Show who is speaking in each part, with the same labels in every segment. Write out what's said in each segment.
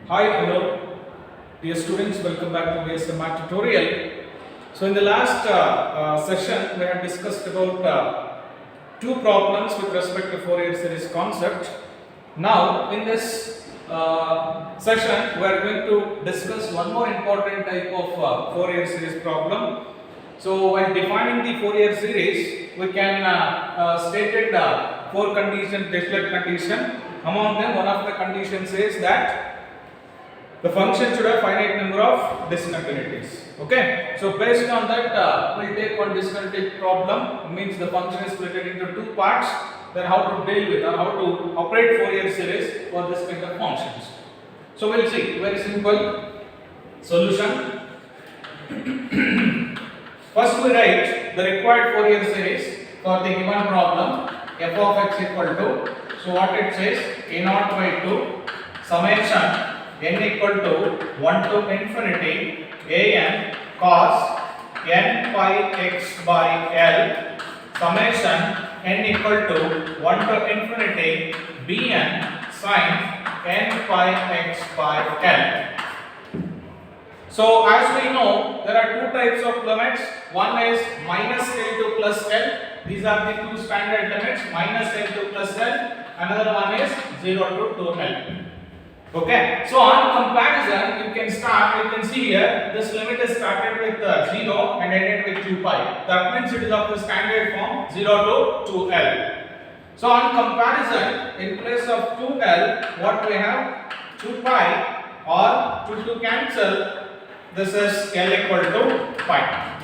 Speaker 1: Hi, hello, dear students. Welcome back to VSM Math tutorial. So, in the last session, we had discussed about two problems with respect to Fourier Series Concept. Now, in this session, we are going to discuss one more important type of Fourier Series problem. So, while defining the Fourier series, we can state it four conditions, Dirichlet condition. Among them, one of the conditions says that the function should have finite number of discontinuities. Okay, so based on that, we'll take one discontinuity problem. Means the function is split into two parts. Then how to deal with or how to operate Fourier series for this kind of functions. So we'll see. Very simple solution. First, we write the required Fourier series for the given problem. F of x equal to. So what it says? A naught by 2 summation n equal to 1 to infinity an cos n pi x by L summation n equal to 1 to infinity bn sin n pi x by L. So as we know, there are two types of limits. One is minus L to plus L. These are the two standard limits, minus L to plus L. Another one is 0 to 2L. Okay, so on comparison, you can see here, this limit is started with 0 and ended with 2 pi. That means it is of the standard form 0 to 2L. So on comparison, in place of 2L, what we have? 2 pi or 2 to cancel, this is L equal to pi.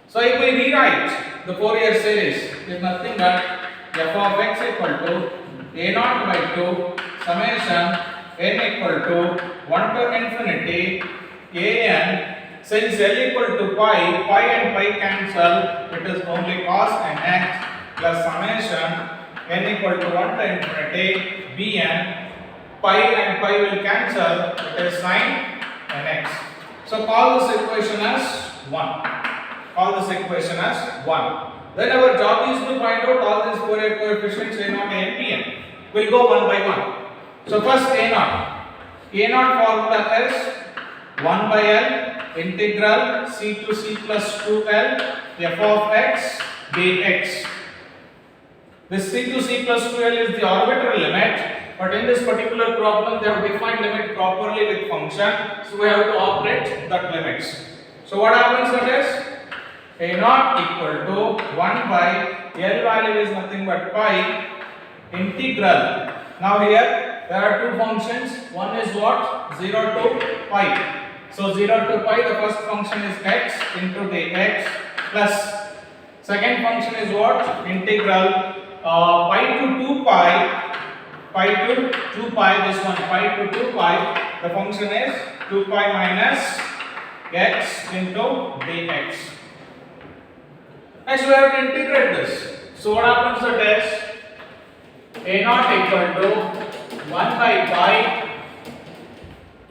Speaker 1: So if we rewrite the Fourier series, it is nothing but f of x equal to a naught by 2 summation n equal to 1 to infinity an, since L equal to pi, pi and pi cancel, it is only cos n x plus summation n equal to 1 to infinity bn, pi and pi will cancel, it is sin n x. So call this equation as 1. Call this equation as 1. Then our job is to find out all these Fourier coefficients a naught and bn. We'll go one by one. So first a naught. A naught formula is 1 by L integral c to c plus 2L f of x dx. This c to c plus 2L is the arbitrary limit, but in this particular problem they have defined limit properly with function, so we have to operate that limits. So what happens that is a naught equal to 1 by L value is nothing but pi integral. Now here there are two functions. One is what? 0 to pi. So 0 to pi, the first function is x into the x plus second function is what? Integral pi to 2 pi, pi to 2 pi, this one pi to 2 pi, the function is 2 pi minus x into dx. Next we have to integrate this. So what happens that is a naught equal to 1 by pi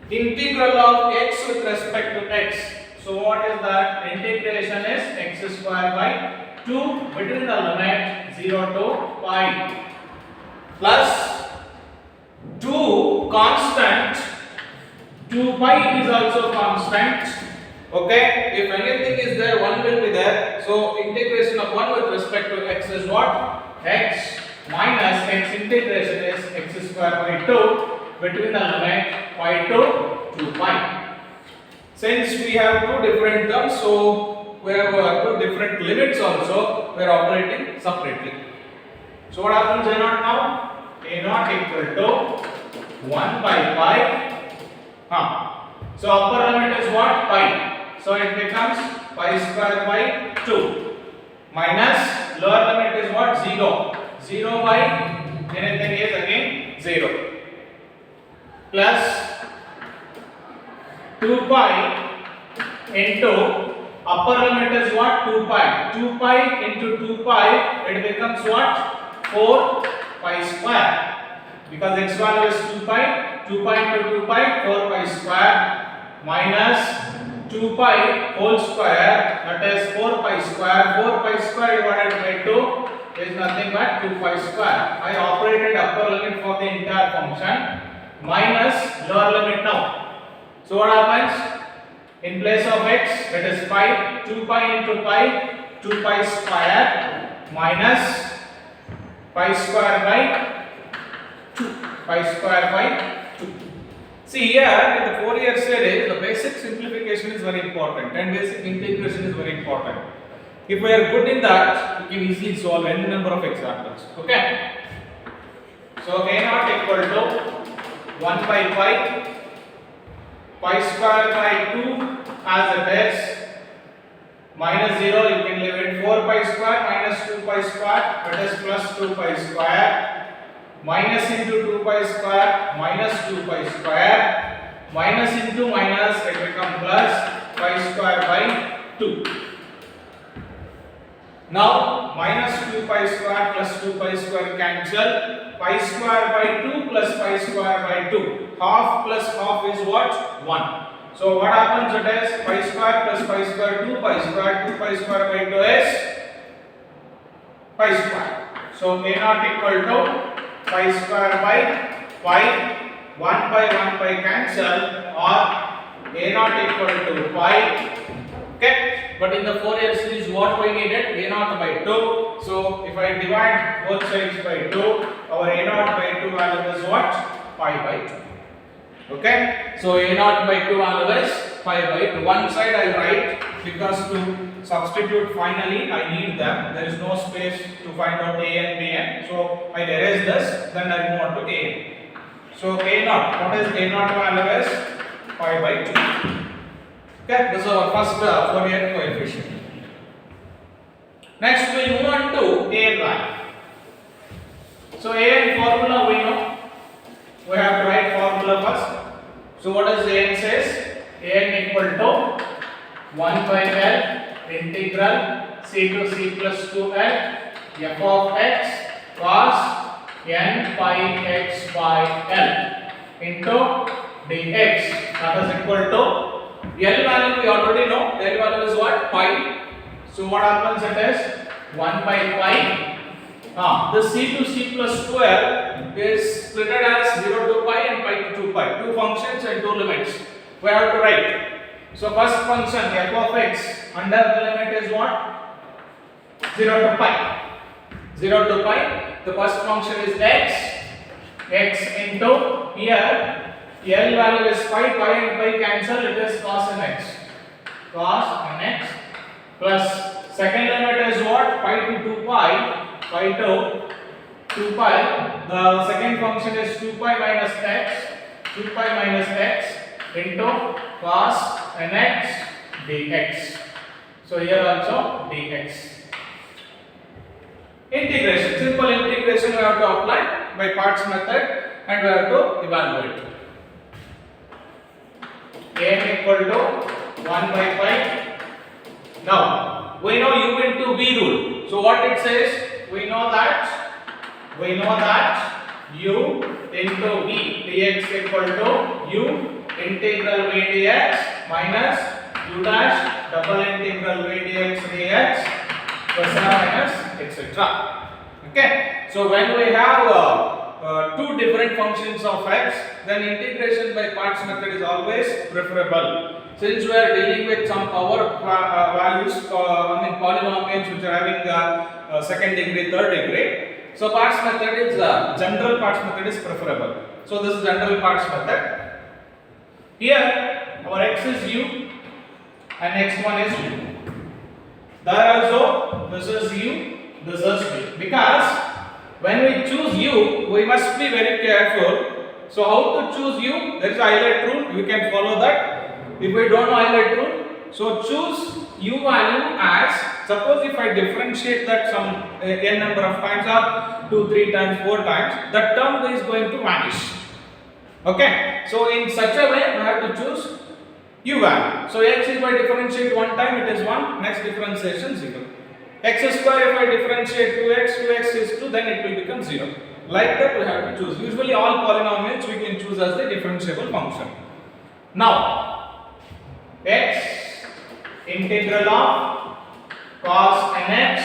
Speaker 1: integral of x with respect to x. So what is that? Integration is x square by 2 between the limit 0 to pi plus 2 constant, 2 pi is also constant. Okay, if anything is there, 1 will be there. So integration of 1 with respect to x is what? X minus x integration is x square by 2 between the limit pi to 2 pi. Since we have two different terms, so we have two different limits also, we are operating separately. So what happens a naught now? A naught equal to 1 by pi. So upper limit is what? Pi. So it becomes pi square by 2 minus lower limit is what? 0. 0 by anything is again 0 plus 2 pi into upper limit is what? 2 pi. 2 pi into 2 pi, it becomes what? 4 pi square, because x value is 2 pi. 2 pi into 2 pi, 4 pi square minus 2 pi whole square, that is 4 pi square. 4 pi square divided by 2 is nothing but 2 pi square. I operated upper limit for the entire function. minus lower limit now. So what happens? In place of x, that is pi, 2 pi into pi, 2 pi square minus pi square by 2. Pi square by 2. See here in the Fourier series, the basic simplification is very important and basic integration is very important. If we are good in that, we can easily solve any number of examples. Okay? So k naught equal to 1 by pi, pi square by 2 as it is, minus 0 you can leave it, 4 pi square minus 2 pi square, that is plus 2 pi square, minus into 2 pi square minus 2 pi square, minus into minus it becomes plus pi square by 2. Now minus 2 pi square plus 2 pi square cancel, pi square by 2 plus pi square by 2. Half plus half is what? 1. So what happens it is pi square plus pi square 2 pi square, 2 pi square by 2 is pi square. So a naught equal to pi square by pi, 1 by 1 pi cancel, or a naught equal to pi. Okay. But in the Fourier series, what we needed? A naught by 2. So if I divide both sides by 2, our a naught by 2 value is what? Pi by 2. Okay. So a naught by 2 value is pi by 2. One side I write because to substitute finally I need them. There is no space to find out a and b n. So I erase this. Then I move on to a. So a naught. What is a naught value is pi by 2. Okay, this is our first Fourier coefficient. Next we move on to a value. So a formula we know. We have to write formula first. So what does a n says? A n equal to 1 by L integral c to c plus 2 L f of x cos n pi x by L into dx. That is equal to L value we already know. L value is what? Pi. So what happens it is 1 by pi. The c to c plus 12 is split as 0 to pi and pi to 2 pi. Two functions and two limits. We have to write. So first function f of x under the limit is what? 0 to pi. 0 to pi. The first function is x. X into here. L value is pi, pi and pi cancel, it is cos n x. Cos n x plus second limit is what? Pi to 2 pi, pi to 2 pi. The second function is 2 pi minus x, 2 pi minus x into cos n x dx. So here also dx. Integration, simple integration we have to apply by parts method and we have to evaluate. A n equal to 1 by pi. Now we know u into v rule. So what it says? We know that u into v dx equal to u integral v dx minus u dash double integral v dx dx plus minus etc. Okay. So when we have two different functions of x, then integration by parts method is always preferable. Since we are dealing with some power values, polynomials which are having second degree, third degree, so parts method is general parts method is preferable. So this is general parts method. Here our x is u and next one is u. There also this is u, this is v. Because when we choose u, we must be very careful. So how to choose u? There is a highlight rule. You can follow that. If we don't know highlight rule, so choose u value as, suppose if I differentiate that some n number of times or 2, 3 times, 4 times, that term is going to vanish. Okay. So in such a way, we have to choose u value. So x if I differentiate one time, it is 1. Next differentiation 0. X square if I differentiate 2x is 2, then it will become 0. Like that we have to choose. Usually all polynomials we can choose as the differentiable function. Now, x integral of cos nx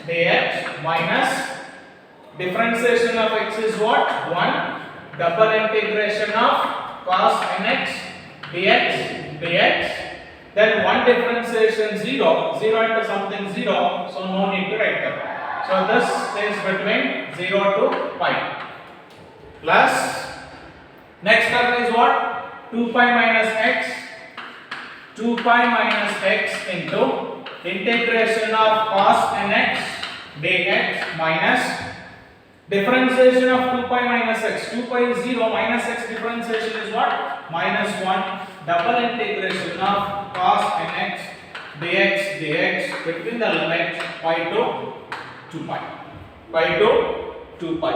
Speaker 1: dx minus differentiation of x is what? 1 double integration of cos nx dx. Then one differentiation 0 into something 0, so no need to write them. So this is between 0 to pi. Plus, next term is what? 2 pi minus x. 2 pi minus x into integration of cos nx dx minus differentiation of 2 pi minus x. 2 pi is 0, minus x differentiation is what? Minus 1. Double integration of cos nx dx between the limit pi to 2 pi. Pi to 2 pi.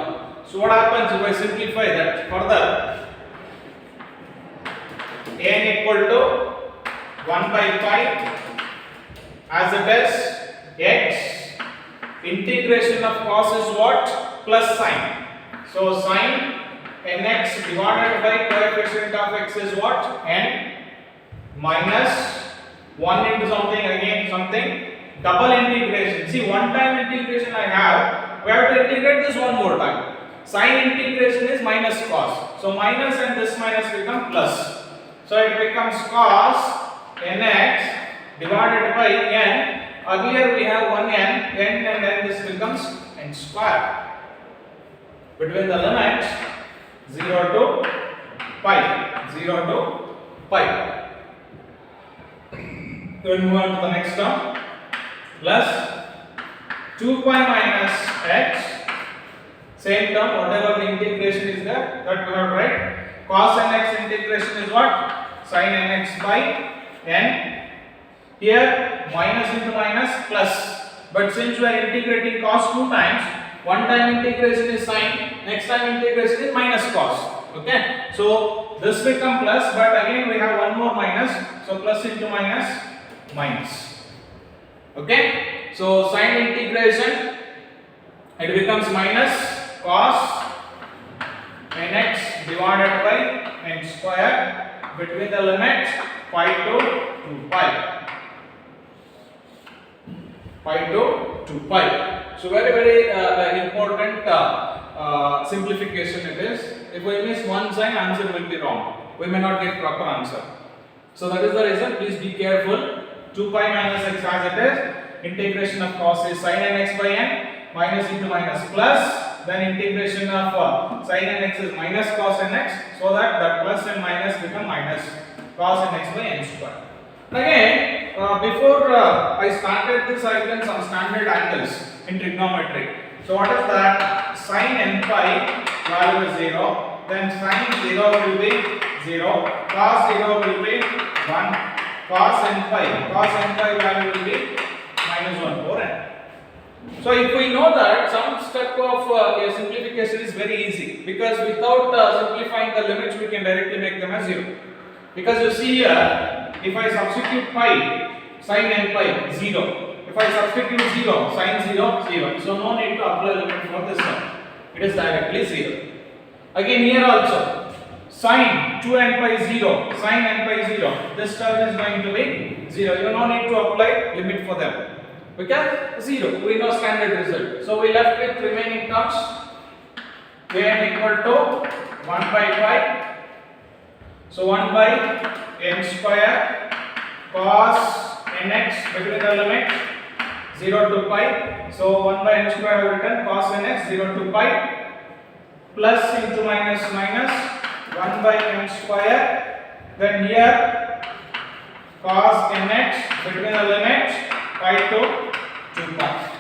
Speaker 1: So what happens if I simplify that further? N equal to 1 by pi as it is x. Integration of cos is what? Plus sine. So sine nx divided by coefficient of x is what? N minus 1 into something again something. Double integration. See, one time integration I have. We have to integrate this one more time. Sine integration is minus cos. So minus and this minus become plus. So it becomes cos nx divided by n. Earlier we have one n and then this becomes n square. Between the limits 0 to pi. 0 to pi. Then move on to the next term. Plus 2 pi minus x. Same term, whatever the integration is there, that we have to write. Cos nx integration is what? Sin nx by n. Here minus into minus plus. But since we are integrating cos 2 times, one time integration is sin, next time integration is minus cos. Okay. So this become plus, but again we have one more minus. So plus into minus, minus. Okay. So sin integration, it becomes minus cos nx divided by n square between the limit pi to 2 pi. Pi to 2 pi. So very important simplification it is. If we miss one sign, answer will be wrong. We may not get proper answer. So that is the reason. Please be careful. 2 pi minus x as it is. Integration of cos is sin nx by n. Minus into minus plus. Then integration of sin nx is minus cos nx. So that plus and minus become minus cos nx by n square. Again, before I started this, I have done some standard angles in trigonometry. So what is that? Sin n pi value is 0. Then sin 0 will be 0. Cos 0 will be 1. Cos n pi value will be minus 1 over n. So if we know that, some step of simplification is very easy, because without simplifying the limits we can directly make them as 0. Because you see here, if I substitute pi, sin n pi 0. If I substitute 0, sin 0, 0. So no need to apply limit for this one. It is directly 0. Again here also, sin 2n pi 0, sin n pi 0. This term is going to be 0. You no need to apply limit for them. Because 0, we know standard result. So we left with remaining terms. N equal to 1 by pi. So 1 by n square cos nx between the limit 0 to pi. So 1 by n square I have written cos nx 0 to pi plus into minus minus 1 by n square. Then here cos nx between the limit pi to 2 pi.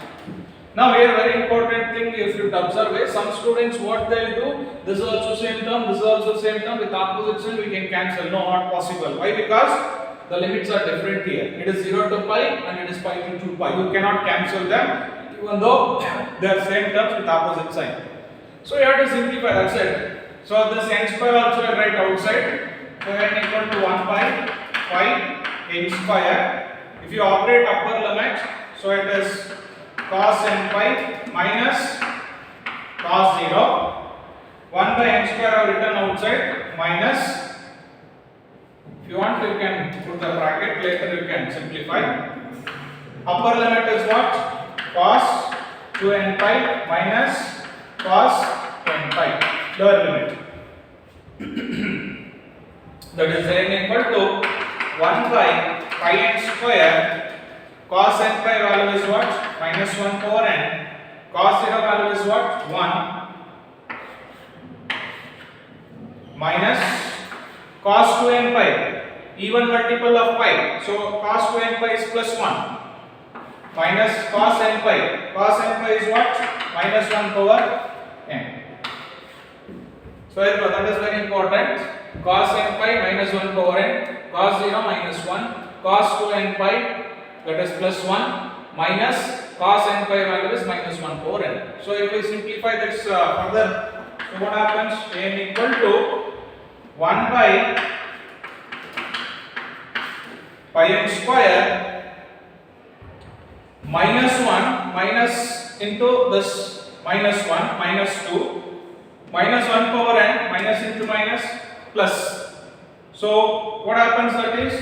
Speaker 1: Now here very important thing you should observe is, some students what they will do, this is also same term, this is also same term, with opposite sign we can cancel. No, not possible. Why? Because the limits are different here. It is 0 to pi and it is pi to 2 pi. You cannot cancel them even though they are same terms with opposite sign. So you have to simplify, that's it. So this n square also I write outside. So n equal to 1 by pi n square. If you operate upper limit, so it is cos n pi minus cos 0. 1 by n square I have written outside minus. If you want, you can put the bracket, later you can simplify. Upper limit is what? Cos 2n pi minus cos n pi. Lower limit. That is n equal to 1 by pi n square. Cos n pi value is what? Minus 1 over n. Cos 0 value is what? 1 minus cos 2n pi, even multiple of pi. So cos 2n pi is plus 1 minus cos n pi. Cos n pi is what? Minus 1 over n. So that is very important. Cos n pi minus 1 over n, cos 0 minus 1, cos 2n pi, that is plus 1 minus cos n pi value is minus 1 over n. So if we simplify this further, so what happens? N equal to 1 by pi n square minus 1 minus into this minus 1 minus 2 minus 1 power n minus into minus plus. So what happens, that is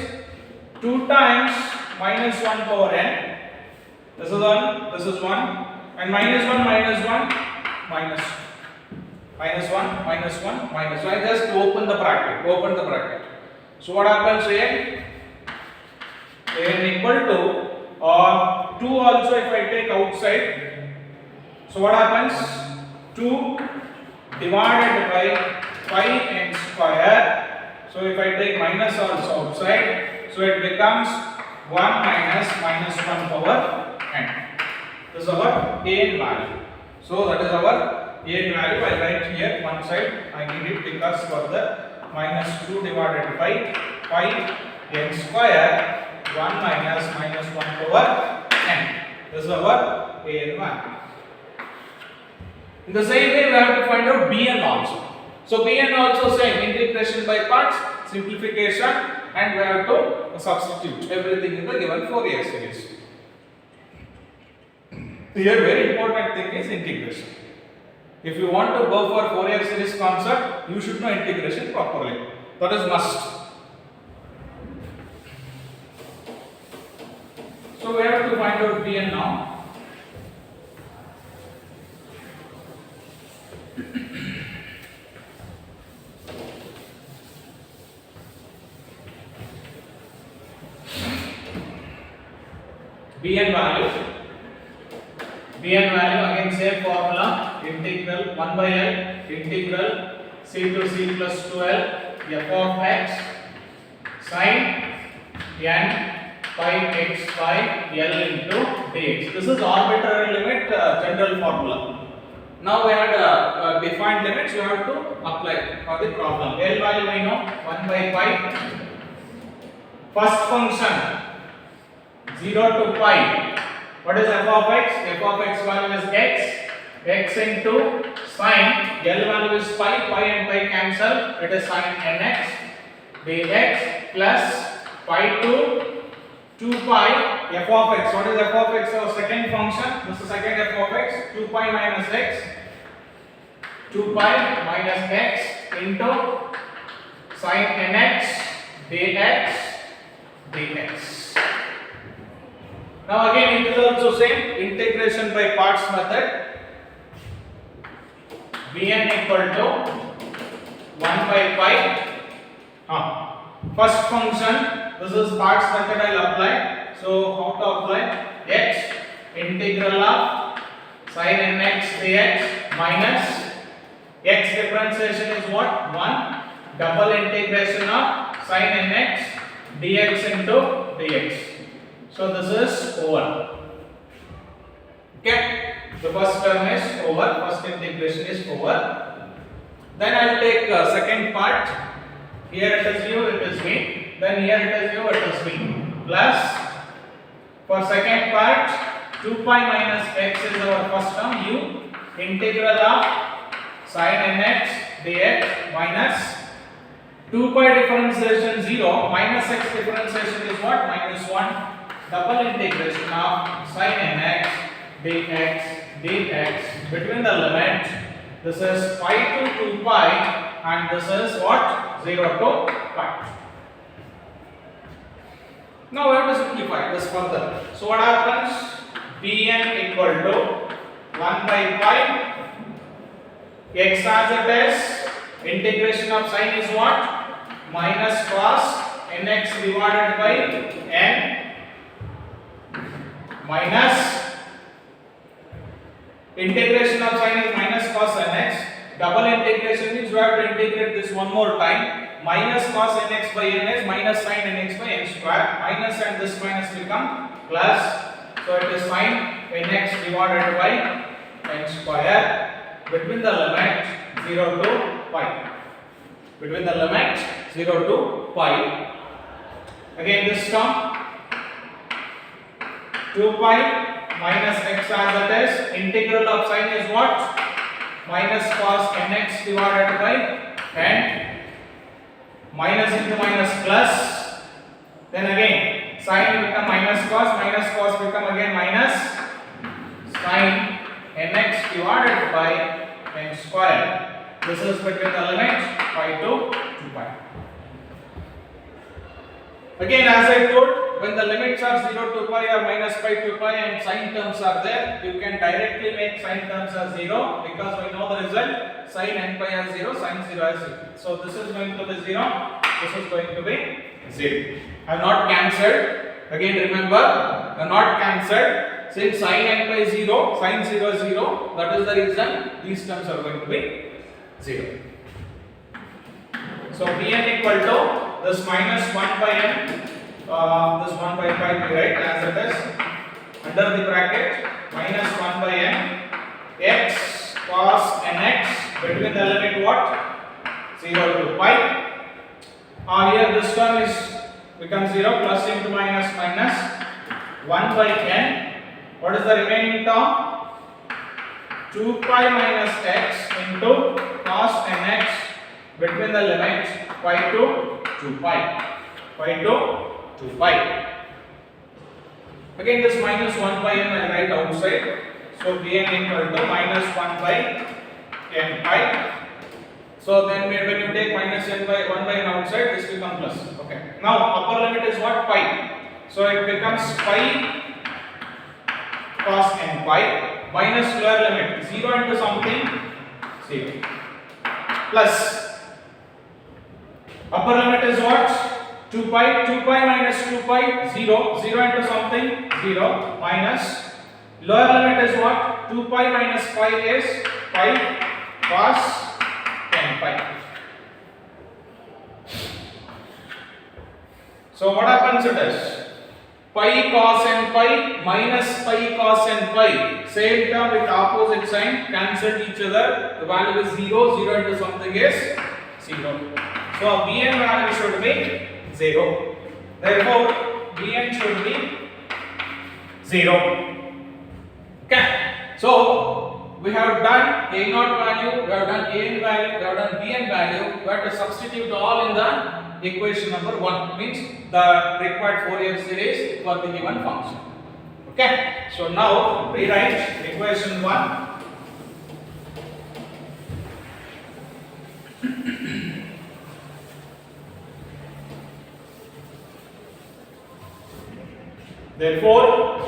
Speaker 1: 2 times minus 1 power n. This is 1, this is 1, and minus 1 minus 1 minus 1 minus 1 minus 1. I just open the bracket. So what happens here? n equal to 2 also if I take outside. So what happens? 2 divided by pi n square. So if I take minus also outside, so it becomes 1 minus minus 1 power n. This is our a n value. So that is our a n value. I write here one side. I need it because for the minus 2 divided by pi n square, 1 minus minus 1 power n. This is our a n value. In the same way, we have to find out bn also. So bn also same, integration by parts, simplification, and we have to substitute everything in the given Fourier series. Here very important thing is integration. If you want to go for Fourier series concept, you should know integration properly. That is must. So we have to find out bn now. bn value again same formula, integral 1 by l integral c to c plus 2l f of x sin n pi x by l into dx. This is arbitrary limit, general formula. Now we had defined limits, you have to apply for the problem. L value I know 1 by pi. First function 0 to pi. What is f of x? F of x value is x into sin, L value is pi, pi and pi cancel, it is sin nx dx plus pi to 2 pi f of x. What is f of x? Our second function. This is second f of x. 2 pi minus x. 2 pi minus x into sin nx dx. Now again it is also same, integration by parts method. Bn equal to 1 by pi. First function, this is parts method I will apply. So how to apply? X integral of sin nx dx minus x differentiation is what? 1 double integration of sin nx dx into dx. So this is over. Okay, the first term is over, first integration is over. Then I will take second part. Here it is u, it is v. Then here it is u, it is v. Plus for second part 2 pi minus x is our first term, u integral of sin nx dx minus 2 pi differentiation 0 minus x differentiation is what? Minus 1 double integration of sin nx dx between the limit, this is pi to 2 pi and this is what? 0 to pi. Now we have to simplify this further. So what happens? Bn equal to 1 by pi x as it is Integration of sine is what? Minus cos nx divided by n minus integration of sine is minus cos nx. Double integration means you have to integrate this one more time. Minus cos nx by n is minus sin nx by n square. Minus and this minus become plus. So it is sin nx divided by n square between the limit 0 to pi. Between the limit 0 to pi. Again this term 2 pi minus x as it is. Integral of sine is what? Minus cos nx divided by n. Minus into minus plus. Then again sine become minus cos become again minus sin nx divided by n square. This is between the limit pi to 2 pi. Again as I told, when the limits are 0 to pi or minus pi to pi and sine terms are there, you can directly make sine terms as 0 because we know the result sin n pi as 0, sin 0 as 0. So this is going to be 0, this is going to be 0. I have not cancelled. Again remember, I have not cancelled. Since sin n pi is 0, sin 0 is 0, that is the reason these terms are going to be 0. So Pn equal to this minus 1 by n, this 1 by pi we write as it is under the bracket minus 1 by n x cos nx between the limit what? 0 to pi. Here this term is becomes 0 plus into minus minus 1 by n. What is the remaining term? 2 pi minus x into cos nx between the limit pi to 2 pi. Pi to 2 pi. Again this minus 1 by n I write outside. So Pn equal to minus 1 by n pi. So then when you take minus n by 1 by n outside, this becomes plus. Okay. Now upper limit is what? Pi. So it becomes pi cos n pi minus lower limit 0 into something 0 plus upper limit is what? 2 pi minus 2 pi 0 into something 0 minus lower limit is what? 2 pi minus pi is pi cos n pi. So what happens it is pi cos n pi minus pi cos n pi, same term with opposite sign, cancel each other. The value is 0 into something is 0. So Bn value should be 0. Therefore Bn should be 0. Okay. So we have done A naught value, we have done An value, we have done Bn value. We have to substitute all in the equation number 1, means the required Fourier series for the given function. Okay. So now rewrite equation 1. Therefore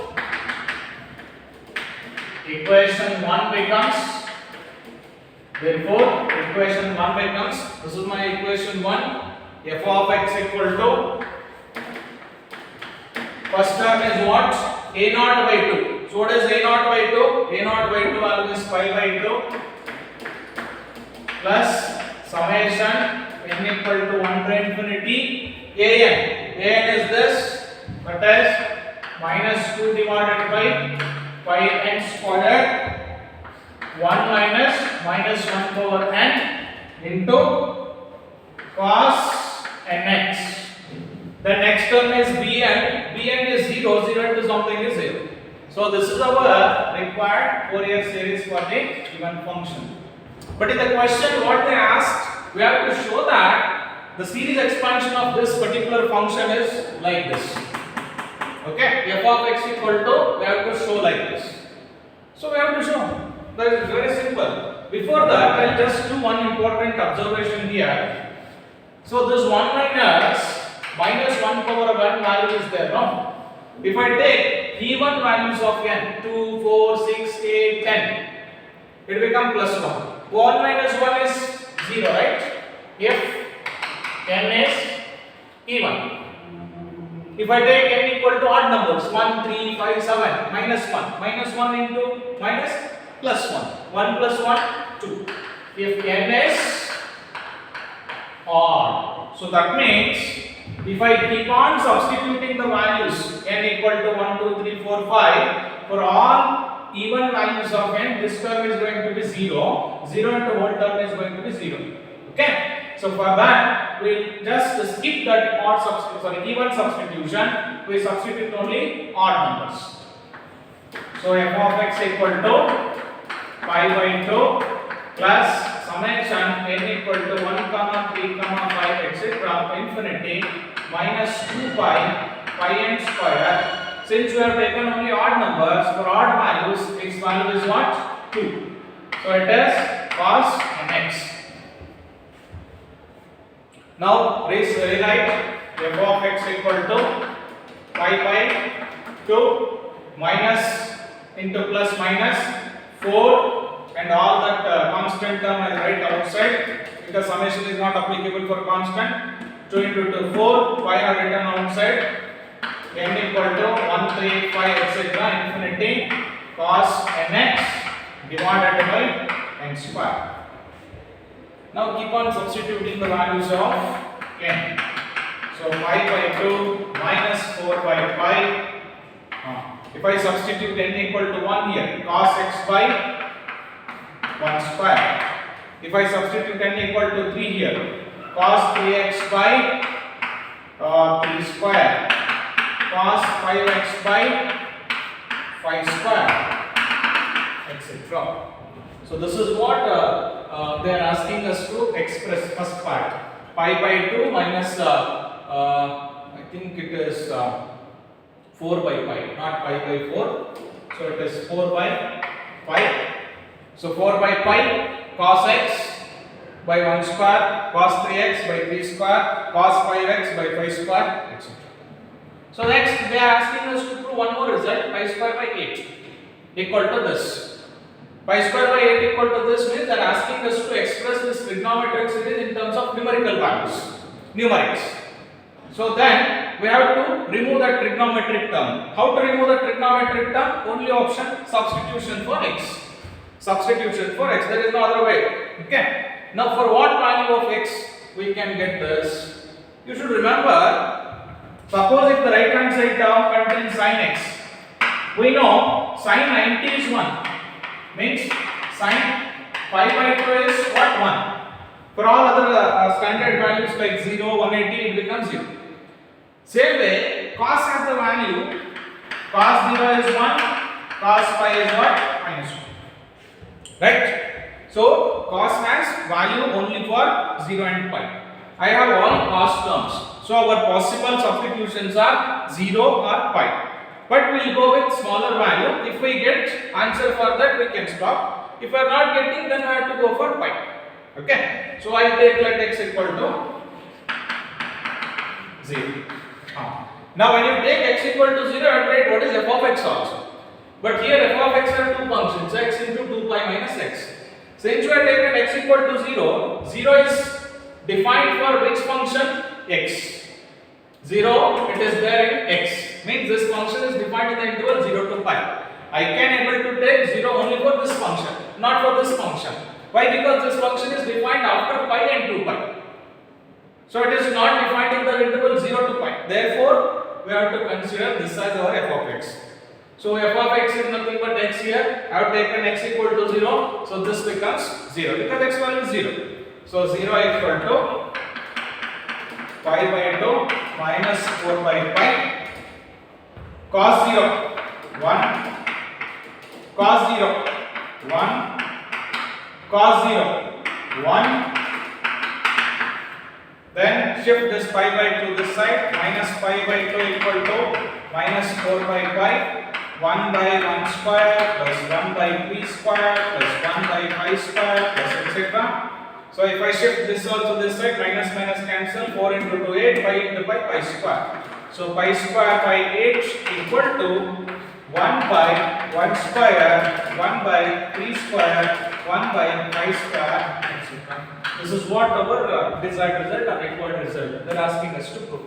Speaker 1: equation 1 becomes, this is my equation 1, f of x equal to, first term is what? A naught by 2. So what is A naught by 2? A naught by 2 value is pi by 2 plus summation n equal to 1 to infinity an is this, that is minus 2 divided by pi n squared 1 minus 1 power n into cos nx. The next term is bn is 0 into something is 0. So this is our required Fourier series for the given function. But in the question what they asked, we have to show that the series expansion of this particular function is like this. Okay, f of x equal to, we have to show like this. So we have to show. That is very simple. Before that, I will just do one important observation here. So this 1 minus 1 power of n value is there, no? If I take even values of n, 2, 4, 6, 8, 10, it becomes plus 1. 1 minus 1 is 0, right? If n is even. If I take n equal to odd numbers 1, 3, 5, 7, minus 1. Minus 1 into minus plus 1. 1 plus 1, 2. If n is odd. So that means if I keep on substituting the values n equal to 1, 2, 3, 4, 5 for all even values of n, this term is going to be 0. 0 into whole term is going to be 0. Okay. So for that, we just skip that even substitution. We substitute only odd numbers. So f of x equal to pi by 2 plus summation n equal to 1 comma 3 comma 5 etc. infinity minus 2 pi n square. Since we have taken only odd numbers, for odd values, its value is what? 2. So it is cos nx. Now rewrite f of x equal to pi by 2 minus into plus minus 4 and all that constant term I write outside because summation is not applicable for constant. 2 into 2 4, pi are written outside. N equal to 1, 3, 5 etc. infinity cos nx divided by n square. Now keep on substituting the values of n. So pi by 2 minus 4 by pi. If I substitute n equal to 1 here, cos x by 1 square. If I substitute n equal to 3 here, cos 3x by 3 square. Cos 5x by 5 square, etc. So this is what they are asking us to express first part. Pi by 2 minus I think it is 4 by pi, not pi by 4. So it is 4 by pi. So 4 by pi cos x by 1 square, cos 3x by 3 square, cos 5x by 5 square, etc. So next they are asking us to prove one more result, pi square by 8 equal to this. Pi square by 8 equal to this means they are asking us to express this trigonometric series in terms of numerical values, numerics. So then we have to remove that trigonometric term. How to remove the trigonometric term? Only option substitution for x. Substitution for x. There is no other way. Okay. Now for what value of x we can get this? You should remember. Suppose if the right hand side term contains sin x, we know sin 90 is 1, means sin pi by 2 is what? 1. For all other standard values like 0, 180, it becomes 0. Same way, cos has the value, cos 0 is 1, cos pi is what? Minus 1. Right? So, cos has value only for 0 and pi. I have all cos terms. So our possible substitutions are 0 or pi. But we will go with smaller value. If we get answer for that, we can stop. If we are not getting, then we have to go for pi. Okay. So I take let x equal to 0. Now when you take x equal to 0, I write what is f of x also. But here f of x are two functions, x into 2 pi minus x. Since we have taken x equal to 0, 0 is defined for which function? X. 0, it is there in x. Means this function is defined in the interval 0 to pi. I can able to take 0 only for this function, not for this function. Why? Because this function is defined after pi and 2 pi. So it is not defined in the interval 0 to pi. Therefore, we have to consider this as our f of x. So f of x is nothing but x here. I have taken x equal to 0. So this becomes 0 because x value is 0. So 0 equal to pi by 2 minus 4 by pi cos 0 1 cos 0 1 cos 0 1 then shift this pi by 2 this side minus pi by 2 equal to minus 4 by pi 1 by 1 square plus 1 by 3 square plus 1 by 5 square plus etc. So if I shift this also this side, minus minus cancel, 4 into 2 8, pi into pi square. So pi square by 8 equal to 1 by 1 square, 1 by 3 square, 1 by 5 square, etc. This is what our desired result or required result they are asking us to prove.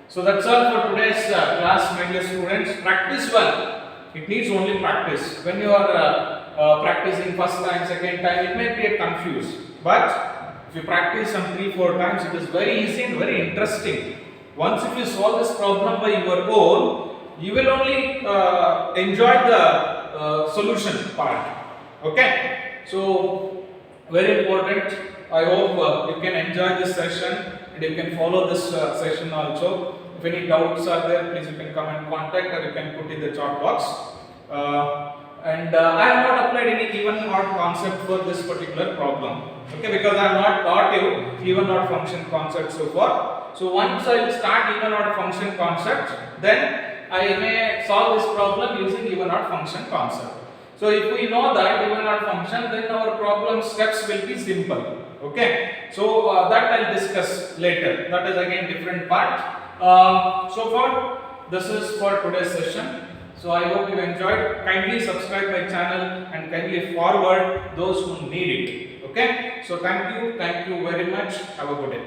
Speaker 1: So that's all for today's class, my dear students. Practice well. It needs only practice. When you are practicing first time, second time, it may create confuse. But if you practice some 3-4 times, it is very easy and very interesting. Once if you solve this problem by your own, you will only enjoy the solution part. Okay? So very important. I hope you can enjoy this session and you can follow this session also. If any doubts are there, please you can come and contact, or you can put in the chat box. I have not applied any even odd concept for this particular problem. Okay, because I have not taught you even odd function concept so far. So once I will start even odd function concept, then I may solve this problem using even odd function concept. So if we know that even odd function, then our problem steps will be simple. Okay, so that I'll discuss later. That is again different part. So far, this is for today's session. So I hope you enjoyed. Kindly subscribe my channel and kindly forward those who need it. Okay. So thank you very much. Have a good day.